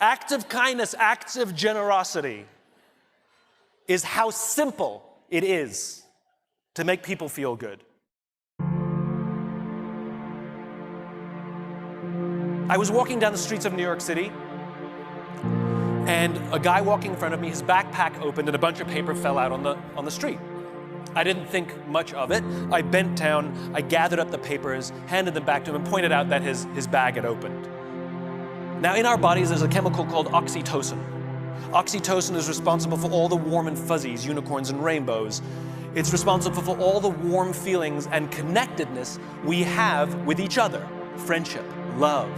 acts of kindness, acts of generosity, is how simple it is to make people feel good. I was walking down the streets of New York City, and a guy walking in front of me, his backpack opened and a bunch of paper fell out on the street. I didn't think much of it. I bent down, I gathered up the papers, handed them back to him, and pointed out that his bag had opened. Now, in our bodies, there's a chemical called oxytocin. Oxytocin is responsible for all the warm and fuzzies, unicorns and rainbows. It's responsible for all the warm feelings and connectedness we have with each other. Friendship, love.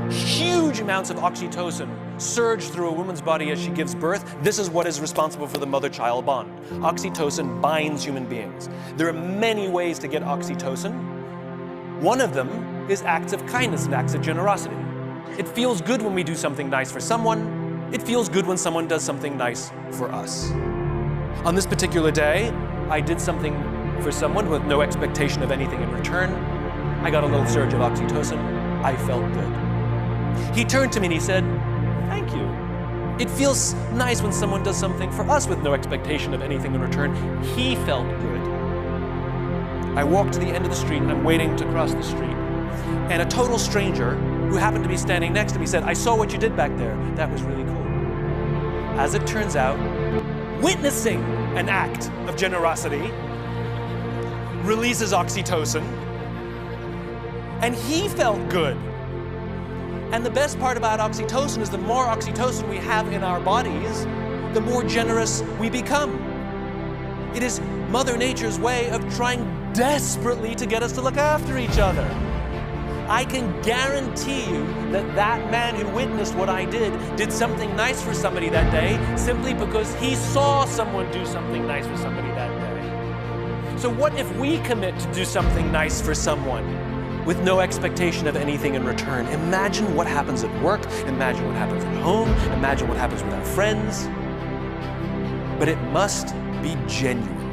Huge amounts of oxytocin surge through a woman's body as she gives birth. This is what is responsible for the mother-child bond. Oxytocin binds human beings. There are many ways to get oxytocin. One of them is acts of kindness and acts of generosity. It feels good when we do something nice for someone. It feels good when someone does something nice for us. On this particular day, I did something for someone with no expectation of anything in return. I got a little surge of oxytocin. I felt good. He turned to me and he said, "Thank you. It feels nice when someone does something for us with no expectation of anything in return." He felt good. I walked to the end of the street. I'm waiting to cross the street. And a total stranger who happened to be standing next to me said, "I saw what you did back there. That was really cool." As it turns out, witnessing an act of generosity releases oxytocin, and he felt good. And the best part about oxytocin is the more oxytocin we have in our bodies, the more generous we become. It is Mother Nature's way of trying desperately to get us to look after each other. I can guarantee you that that man who witnessed what I did something nice for somebody that day simply because he saw someone do something nice for somebody that day. So what if we commit to do something nice for someone with no expectation of anything in return? Imagine what happens at work, imagine what happens at home, imagine what happens with our friends. But it must be genuine.